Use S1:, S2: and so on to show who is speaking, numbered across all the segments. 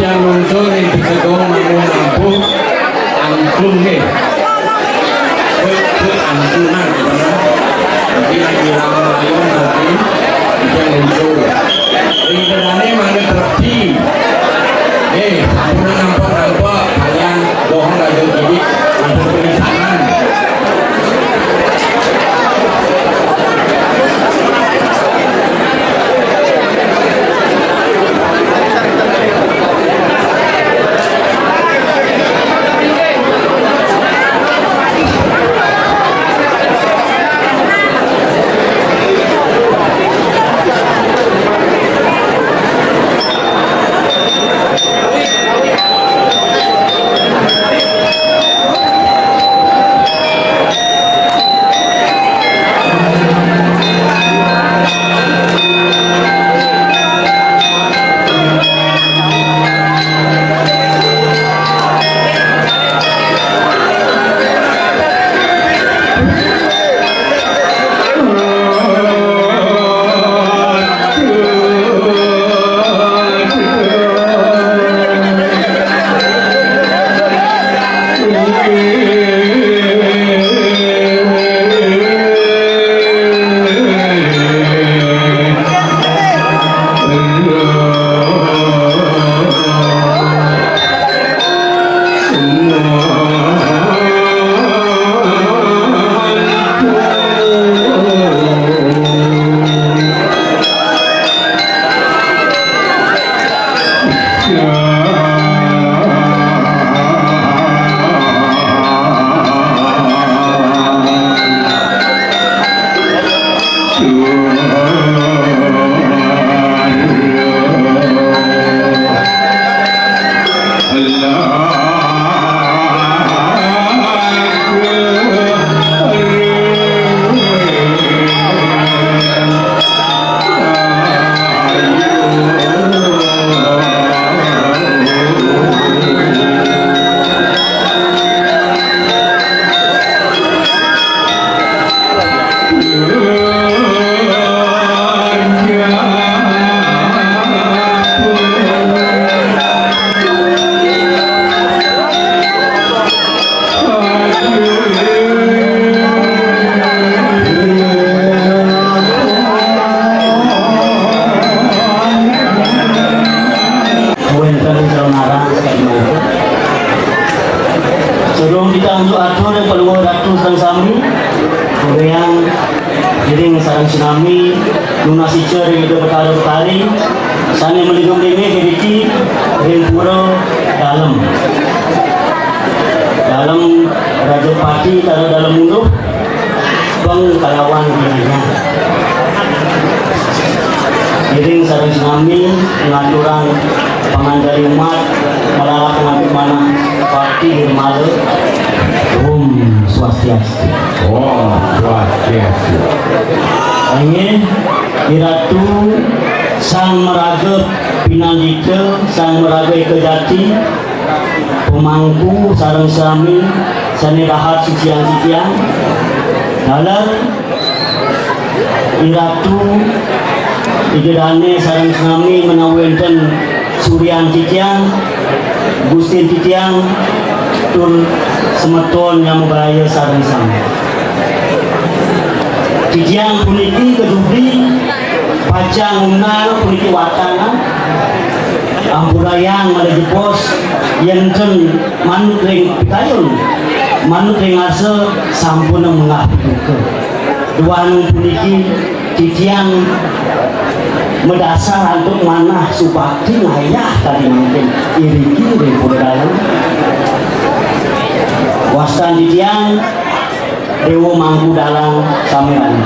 S1: tiang lungsur yang dikegong namun mampu angklung nih ke angkunan nanti lagi lama layong nanti tiang lungsur ini kerana mana terpi angkunan nampak kalian bohong lagi jadi ada tulisan Sebelum kita untuk atur yang peluang Ratu Sang Sami, yang kiring sarang tsunami, lunasi cer yang berkali kali, sana melihat demi beriki, pura dalam Raja Pati kalau dalam munduh, bang kalawan dinanya. Kiring sarang tsunami pengaturan pengandari umat melalak pengambil mana Pati Malu Swastiastu.
S2: Oh, Swastiastu.
S1: Ingin Iratu Sang Meraga Pinandika Sang Meraga Kejati pemangku sarang sami sani rahat sucian-sucian dalam Iratu Igedane sarang sami menawenten Suryan Titian Gustin Titian tur semeton yang membahaya sarang sami Titian puniki kedubri pacang unal puniki watana ampurayang malajepos yenten manut ring pitayun manut ring asa sampun mengah pituke duan puniki Titian mendasar untuk manah supati ngayah tadi mungkin iriki dari dalam wastan Titian Dewa Mangku Dalang Samiran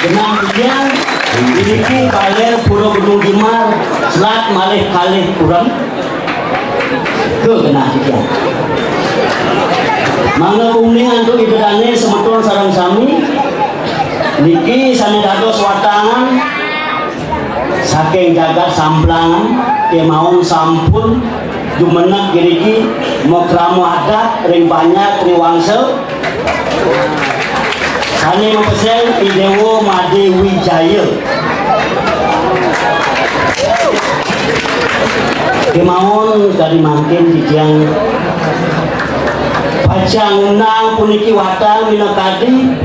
S1: Genang Titian iriki kalir pura Gunung Gimar selat malih kalih kurang ke Genang Titian mangga uning untuk ibadahnya semeton sarang sami niki sami dados watangan saking jagat samplangan kemauan sampun jumeneg giriki mokramu adat ring banyak triwangsa sani mempesen Idewo Made Wijaya kemauan dari makin di tiang bajang undang puniki watang minakadi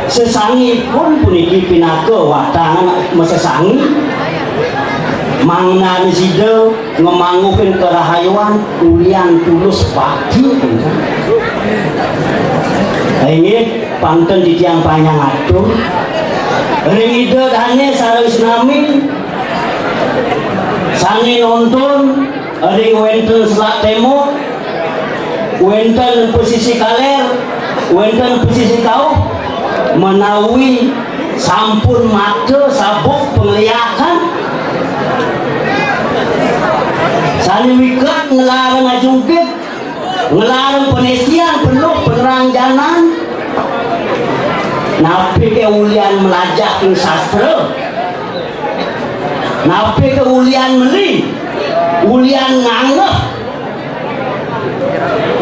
S1: sesangi pun puniki pinake watang mesesangi mangna sida ngemangukeun kerahayuan ulian tulus pagi ini pantun di tiang panjang atur ring ide dane sareng sinami sangi nonton ring wenten Selat Temo wenten posisi kaler wenten posisi kau menawi sampun mata sabuk penglihakan sani wikat ngelarang ajungkit ngelarang penesian penuh penerang jalan napi keulian melajakin sastra napi keulian meli ulian nganggep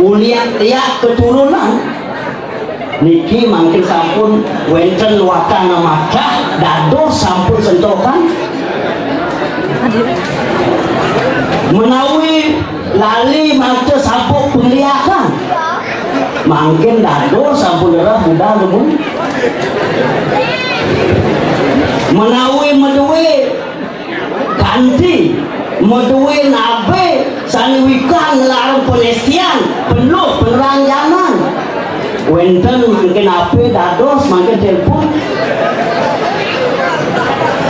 S1: ulian tiak keturunan niki mangkin sampun wenten watana madah dados sampun sentokan menawi lali maca sabuk penglihakan mangkin dados sampun derah budal demun menawi meduwe ganti meduwe nabe saniwikan ngelarang penestian penuh penerang zaman wenten mungkin apa dados mungkin telepon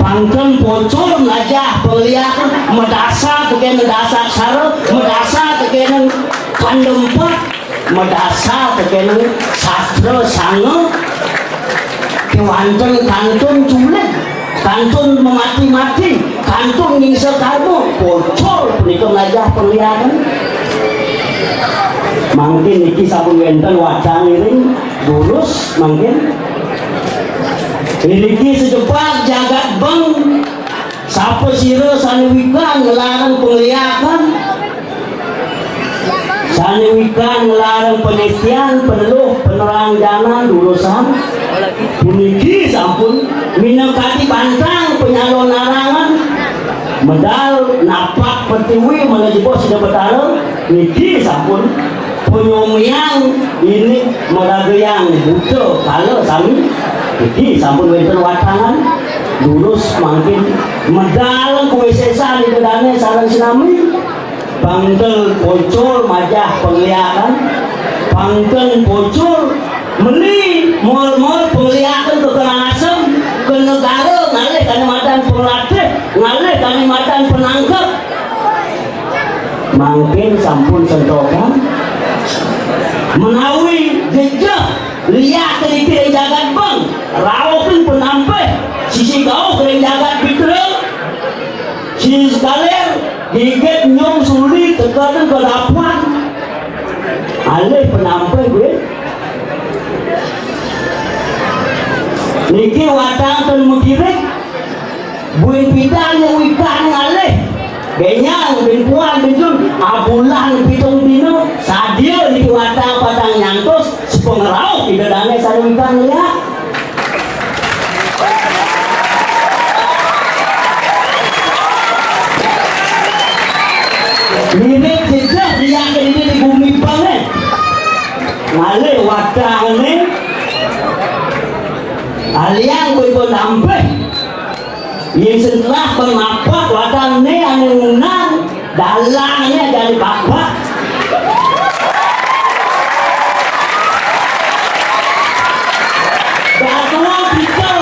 S1: pantun bocor najah penglihakan medasa tekenen dasar sare medasa tekenen kandempat medasa tekenen sastra sange kewanten kantun culik kantun memati-mati kantun ngingse karbo bocor punika najah penglihakan mungkin niki sabun wenten wadang iring lurus mungkin niki sejepak jagat bang sapa sira saniwika ngelarang penglihakan saniwika ngelarang penestian peneluh penerang jalan lulusan puniki sampun minangkati bantang penyalon larangan medal napak petiwi menajibos sudah betara niki sampun penyumiang ini megageyang butuh kalau sami niki sampun wenten watangan lurus makin medal kuesesan itu dane sareng sinami pangkel bocor majah penglihakan pangkel bocor meli mol-mol penglihakan ke Karangasem ke negara ngalih Kalimantan Pelatih ngalih Kalimantan Penangkep mungkin sampun sentokan menawi jejak lihat keliti jagat bang rawopin penampai sisi kau kering jagat fitra sisi kaler gigit nyong suli tekan ke dapuan alih penampai gue niki watang ten mukirek buin pidan yang wikan alih benyang binpuan binjun abulan pitung dino sadio niki watang padang nyantos sepengerau tidak dane sareng wikan lihat mirip jejak dia ini di bumi banget ngale watang ini aliang gue nampak yang setelah pengapak watang ini ane unang dalangnya dari bapak datua pikir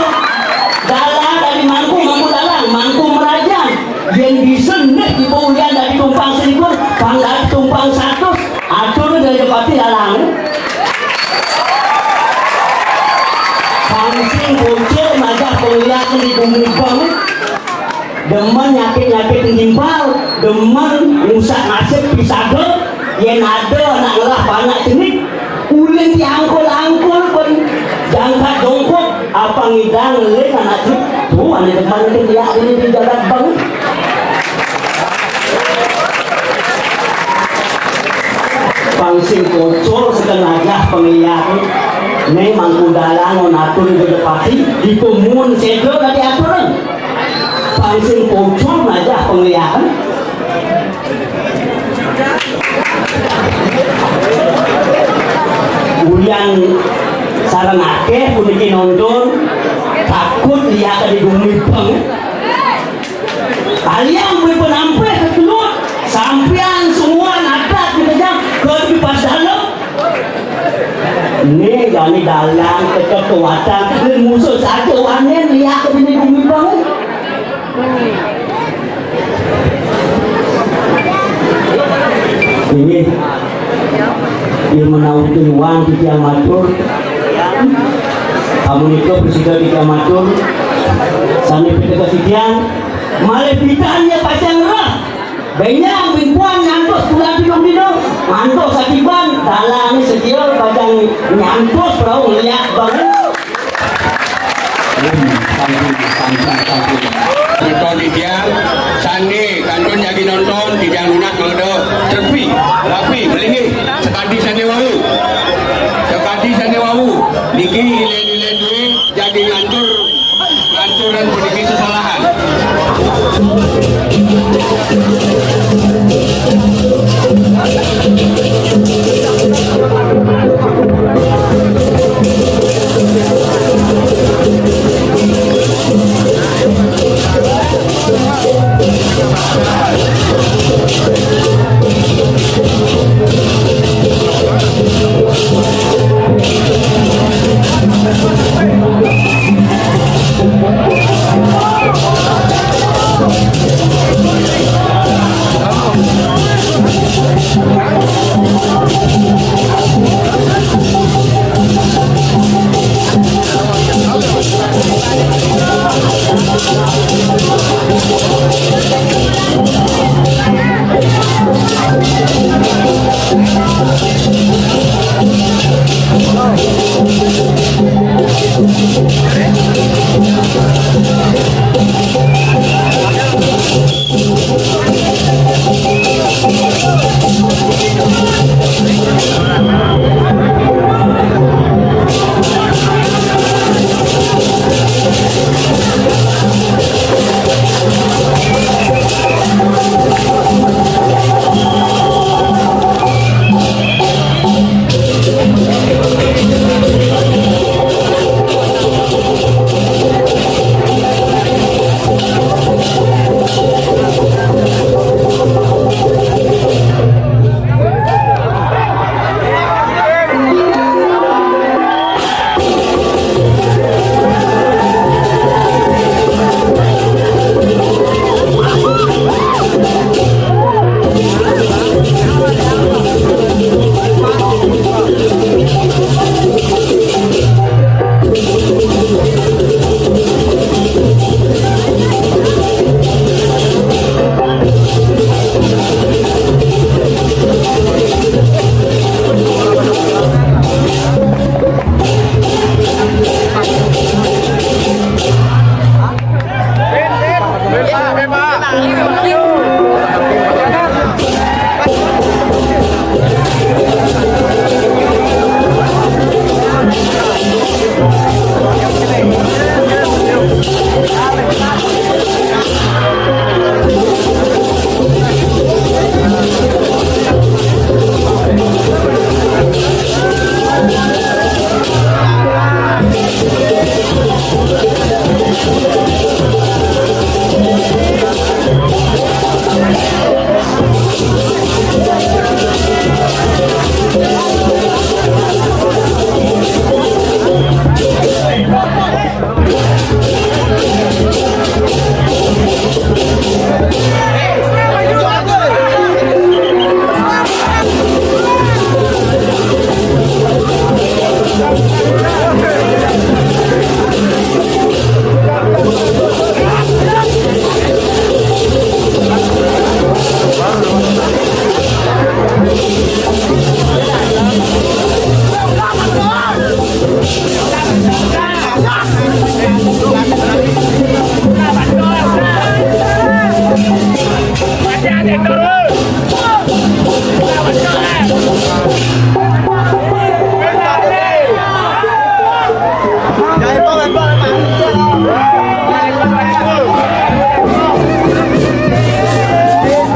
S1: dalang dari mangku dalang mangku merajang yang disenek di bawah dari tumpang seribu panggal tumpang satu atur dari pati dalang pangsing bocor majah penglihakan di bumi banget demen nyakit-nyakit ngimpal demen rusak nasib pisado yang ada anak ngelah panak jenik ulin diangkul-angkul pun jangka dongkok apa ngidang ngelih anak jenik tuh anak depan itu dia ini di jalan banget pangsing bocor sekenajah penglihakan memang kudalang ngatur di depati di komun sedo dari aturan pangsing bocor aja penglihakan Ulian sarang akeh puniki nonton takut dia akan digumipeng. Kalian boleh penampai kekelut sampian semua nadat dikejam ke pas dalam. Ini jadi dalam kekuatan dan musuh satu wanen dia akan digumipeng. Ini dia menauti uang di tiang matur. Kamu nikah bersihkan di tiang matur. Sampai kita kasih tiang. Malah pitanya pacang rah. Benyang bimpuan nyantos pulang pinong dino. Mantos sakiban dalam sekian pacang nyantos perahu ngeliat banget.
S3: Nonton di tiang sandi kantun jadi nonton di tiang lunak ngado terpi rapi melingih sekadi sandi wawu niki ilen duwe jadi ngantur dan sedikit kesalahan.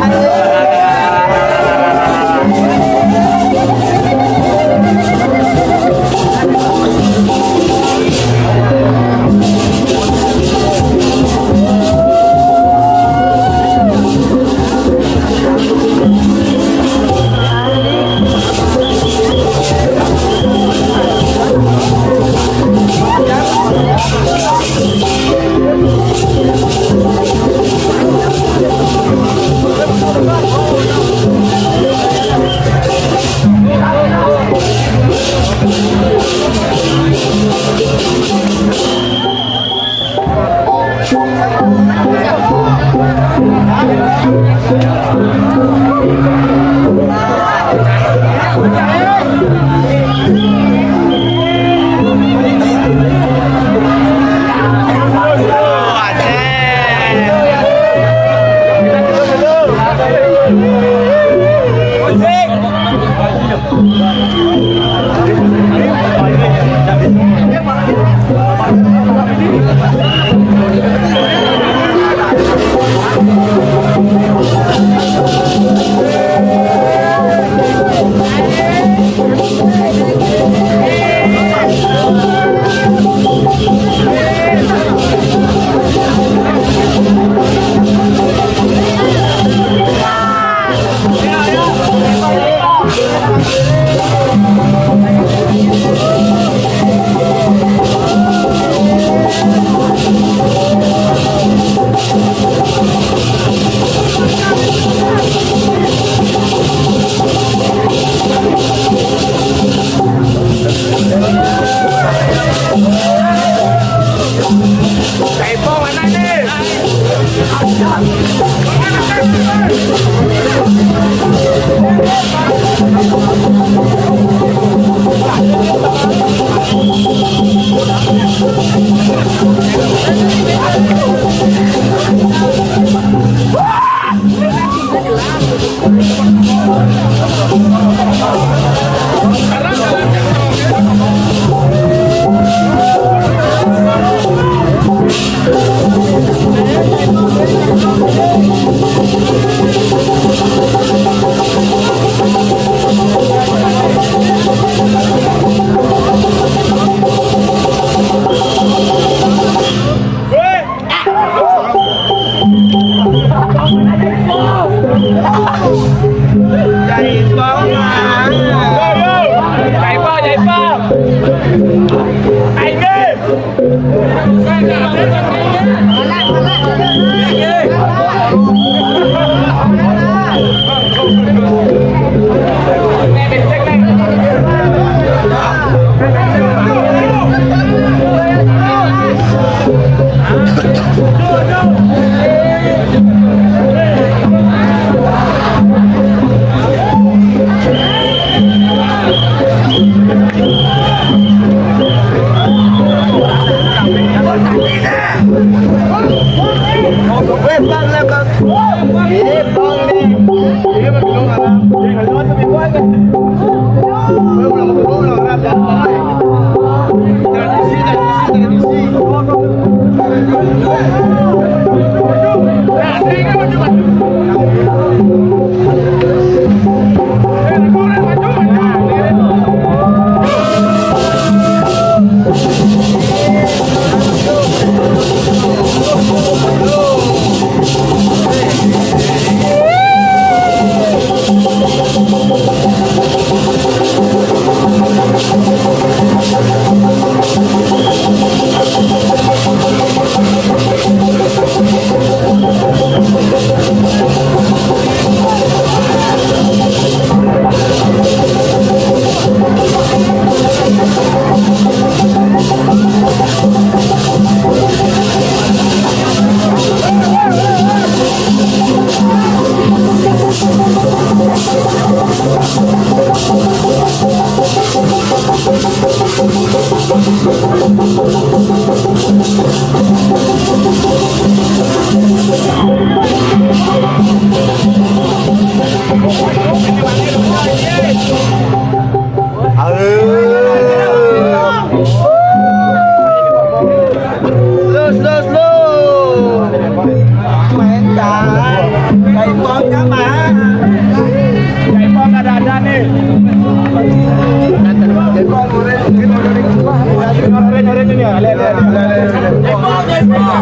S4: Halo.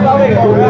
S4: Ada